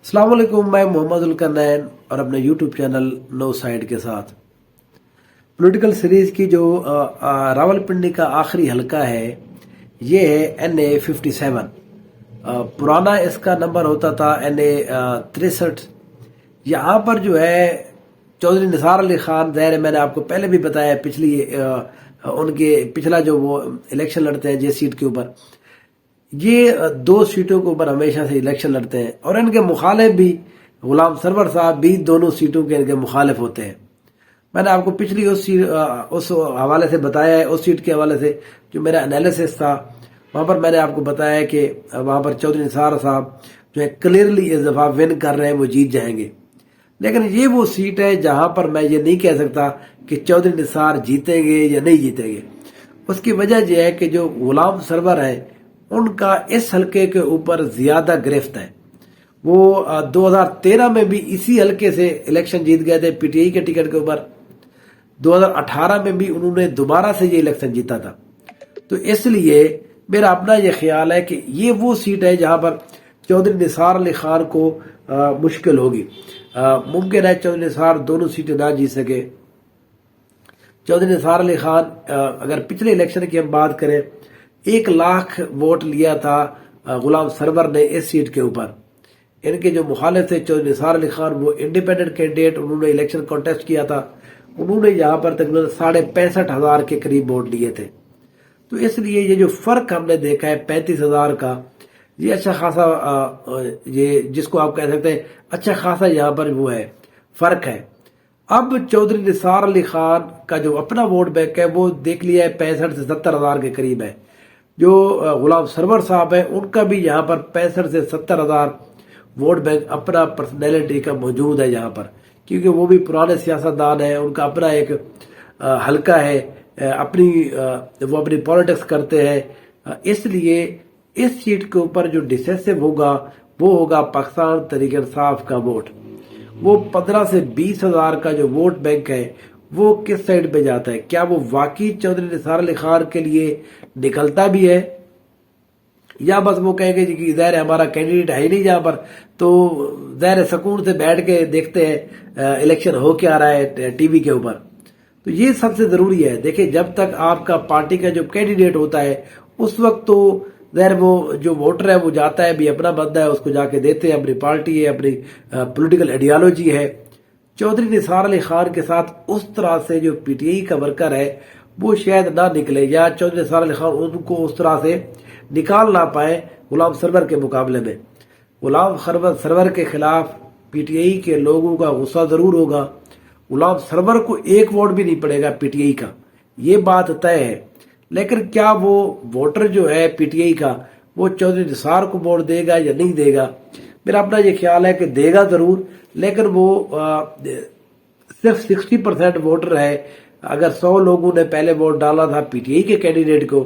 अस्सलाम वालेकुम, मैं मोहम्मद उलकरनैन और अपने यूट्यूब चैनल नो साइड के साथ पॉलिटिकल सीरीज की जो रावलपिंडी का आखिरी हलका है ये है NA57। पुराना इसका नंबर होता था NA63। यहाँ पर जो है चौधरी निसार अली खान, ज़ाहिर मैंने आपको पहले भी बताया उनके पिछला जो वो इलेक्शन लड़ते हैं जिस सीट के ऊपर, ये दो सीटों के ऊपर हमेशा से इलेक्शन लड़ते हैं और इनके मुखालिफ भी गुलाम सरवर साहब भी दोनों सीटों के इनके मुखालिफ होते हैं। मैंने आपको पिछली उस हवाले से बताया है, उस सीट के हवाले से जो मेरा एनालिसिस था वहां पर मैंने आपको बताया कि वहां पर चौधरी निसार साहब जो है क्लियरली इस दफा विन कर रहे हैं, वो जीत जाएंगे। लेकिन ये वो सीट है जहां पर मैं ये नहीं कह सकता कि चौधरी निसार जीतेंगे या नहीं जीतेंगे। उसकी वजह यह है कि जो गुलाम सरवर है उनका इस हलके के ऊपर ज्यादा गिरफ्त है। वो 2013 में भी इसी हलके से इलेक्शन जीत गए थे PTI के टिकट के ऊपर। 2018 में भी उन्होंने दोबारा से ये इलेक्शन जीता था। तो इसलिए मेरा अपना ये ख्याल है कि ये वो सीट है जहां पर चौधरी निसार अली खान को मुश्किल होगी। मुमकिन है चौधरी निसार दोनों सीटें ना जीत सके। चौधरी निसार अली खान अगर पिछले इलेक्शन की हम बात करें, 1 लाख वोट लिया था गुलाम सरवर ने इस सीट के ऊपर। इनके जो मुखालिफ थे चौधरी निसार अली खान, वो इंडिपेंडेंट कैंडिडेट, उन्होंने इलेक्शन कॉन्टेस्ट किया था। उन्होंने यहाँ पर तकरीबन 65,500 के करीब वोट लिए थे। तो इसलिए ये जो फर्क हमने देखा है 35,000 का, ये अच्छा खासा ये जिसको आप कह सकते हैं अच्छा खासा यहाँ पर वो है फर्क है। अब चौधरी निसार अली खान का जो अपना वोट बैंक है वो देख लिया है 65 से 70,000 के करीब है। जो गुलाम सरवर साहब है उनका भी यहाँ पर 65 से 70,000 वोट बैंक अपना पर्सनैलिटी का मौजूद है यहाँ पर, क्योंकि वो भी पुराने सियासतदान है, उनका अपना एक हलका है, वो अपनी पॉलिटिक्स करते हैं। इसलिए इस सीट के ऊपर जो डिसिसिव होगा वो होगा पाकिस्तान तहरीक इंसाफ का वोट। वो 15 से 20,000 का जो वोट बैंक है वो किस साइड पे जाता है। क्या वो वाकई चौधरी निसार अली खान के लिए निकलता भी है, या बस वो कहेंगे कि ज़ाहिर हमारा कैंडिडेट है ही नहीं जहां पर, तो ज़ाहिर सुकून से बैठ के देखते हैं इलेक्शन हो क्या रहा है टीवी के ऊपर। तो ये सबसे जरूरी है। देखिए, जब तक आपका पार्टी का जो कैंडिडेट होता है उस वक्त तो ज़ाहिर वो जो वोटर है वो जाता है भी, अपना बंदा है उसको जाके देते हैं, अपनी पार्टी है, अपनी पॉलिटिकल आइडियोलॉजी है। चौधरी निसार अली खान के साथ उस तरह से जो PTI का वर्कर है वो शायद ना निकले, या चौधरी निसार अली खान उनको उस तरह से निकाल ना पाए गुलाम सरवर के मुकाबले में। गुलाम सरवर के खिलाफ PTI के लोगों का गुस्सा जरूर होगा। गुलाम सरवर को 1 वोट भी नहीं पड़ेगा PTI का, ये बात तय है। लेकिन क्या वो वोटर जो है PTI का वो चौधरी निसार को वोट देगा या नहीं देगा? मेरा अपना ये ख्याल है कि देगा जरूर, लेकिन वो सिर्फ 60% वोटर है। अगर 100 लोगों ने पहले वोट डाला था PTI के कैंडिडेट को,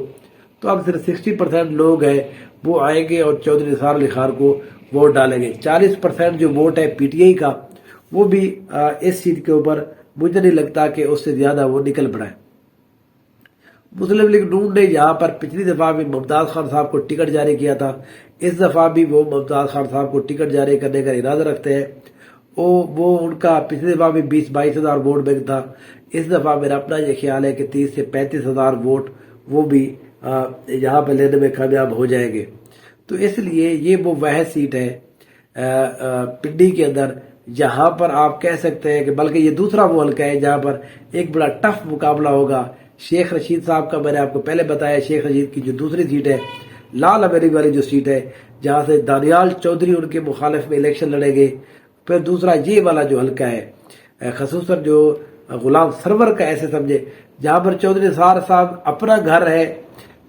तो अब सिर्फ 60% लोग हैं वो आएंगे और चौधरी निसार अली खान को वोट डालेंगे। 40% जो वोट है PTI का वो भी इस सीट के ऊपर मुझे नहीं लगता कि उससे ज्यादा वो निकल पड़ा है। मुस्लिम लीग नून ने यहाँ पर पिछली दफा भी मुमताज खान साहब को टिकट जारी किया था, इस दफा भी वो मुमताज खान साहब को टिकट जारी करने का इरादा रखते हैं। वो उनका पिछली दफा भी 20-22 हजार वोट बैंक था। इस दफा मेरा अपना ये ख्याल है कि 30 से 35 हजार वोट वो भी यहाँ पे लेने में कामयाब हो जाएंगे। तो इसलिए ये वो वह सीट है पिंडी के अंदर जहां पर आप कह सकते हैं कि बल्कि ये दूसरा वो हल्का है जहां पर एक बड़ा टफ मुकाबला होगा। शेख रशीद साहब का मैंने आपको पहले बताया, शेख रशीद की जो दूसरी सीट है लाल अमेरिक वाली जो सीट है जहां से दानियाल चौधरी उनके मुखालिफ में इलेक्शन लड़ेंगे। फिर दूसरा ये वाला जो हल्का है खसूसन जो गुलाम सरवर का ऐसे समझे जहां पर चौधरी निसार साहब अपना घर है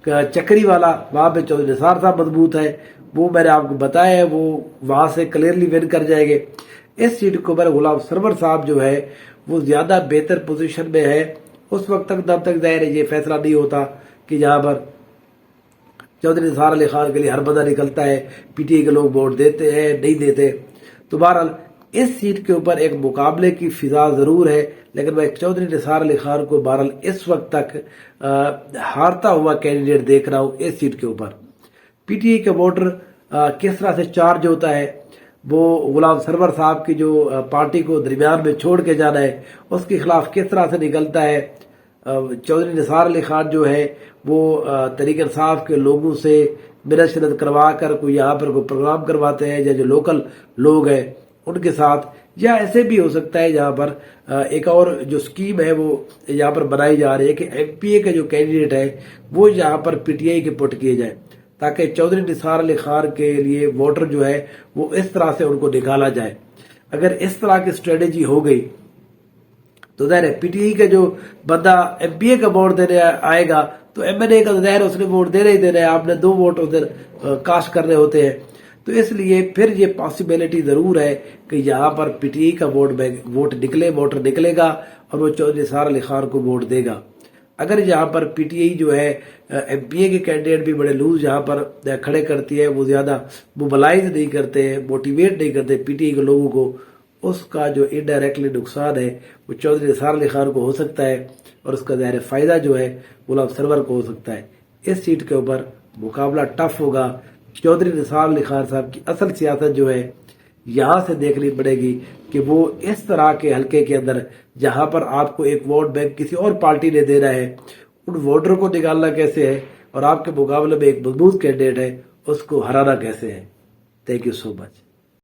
चक्री वाला, वहां पे चौधरी निसार साहब मजबूत है, वो मैंने आपको बताया है, वो वहां से क्लियरली विन कर जाएंगे। इस सीट को पर गुलाम सरवर साहब जो है वो ज्यादा बेहतर पोजीशन में है। उस वक्त तक जब तक ज़ाहिर ये फैसला नहीं होता कि जहां पर चौधरी निसार अली खान के लिए हर बंदा निकलता है, PTI के लोग वोट देते हैं नहीं देते। तो बहरहाल इस सीट के ऊपर एक मुकाबले की फिजा जरूर है, लेकिन मैं चौधरी निसार अली खान को बहरहाल इस वक्त तक हारता हुआ कैंडिडेट देख रहा हूं इस सीट के ऊपर। PTI के वोटर किस तरह से चार्ज होता है وہ غلام سرور صاحب کی جو پارٹی کو درمیان میں چھوڑ کے جانا ہے اس کے خلاف کس طرح سے نکلتا ہے. چودھری نثار علی خان جو ہے وہ تحریک انصاف کے لوگوں سے منت شنت کروا کر کوئی یہاں پر کوئی پروگرام کرواتے ہیں، یا جو لوکل لوگ ہیں ان کے ساتھ، یا ایسے بھی ہو سکتا ہے یہاں پر ایک اور جو سکیم ہے وہ یہاں پر بنائی جا رہی ہے کہ ایم پی اے کا جو کینڈیڈیٹ ہے وہ یہاں پر پی ٹی آئی کے پٹ کیے جائے، تاکہ چودھری نثار علی خان کے لیے ووٹر جو ہے وہ اس طرح سے ان کو نکالا جائے. اگر اس طرح کی اسٹریٹجی ہو گئی تو ظاہر ہے پی ٹی آئی کا جو بندہ ایم پی اے کا ووٹ دینے آئے گا تو ایم این اے کا ظاہر اس نے ووٹ دینا ہی دینا ہے، آپ نے 2 ووٹ ادھر کاسٹ کرنے ہوتے ہیں. تو اس لیے پھر یہ پاسبلٹی ضرور ہے کہ یہاں پر پی ٹی آئی کا ووٹر نکلے گا اور وہ چودھری نثار علی خان کو ووٹ دے گا. اگر یہاں پر پی ٹی آئی جو ہے ایم پی اے کے کینڈیڈیٹ بھی بڑے لوز یہاں پر کھڑے کرتی ہے، وہ زیادہ موبلائز نہیں کرتے، موٹیویٹ نہیں کرتے پی ٹی آئی کے لوگوں کو، اس کا جو انڈائریکٹلی نقصان ہے وہ چودھری نثار علی خان کو ہو سکتا ہے، اور اس کا ظاہر فائدہ جو ہے غلام سرور کو ہو سکتا ہے. اس سیٹ کے اوپر مقابلہ ٹف ہوگا. چودھری نثار علی خان صاحب کی اصل سیاست جو ہے یہاں سے دیکھنی پڑے گی کہ وہ اس طرح کے حلقے کے اندر جہاں پر آپ کو ایک ووٹ بینک کسی اور پارٹی نے دینا ہے، ان ووٹر کو نکالنا کیسے ہے، اور آپ کے مقابلے میں ایک مضبوط کینڈیڈیٹ ہے اس کو ہرانا کیسے ہے. Thank you so much.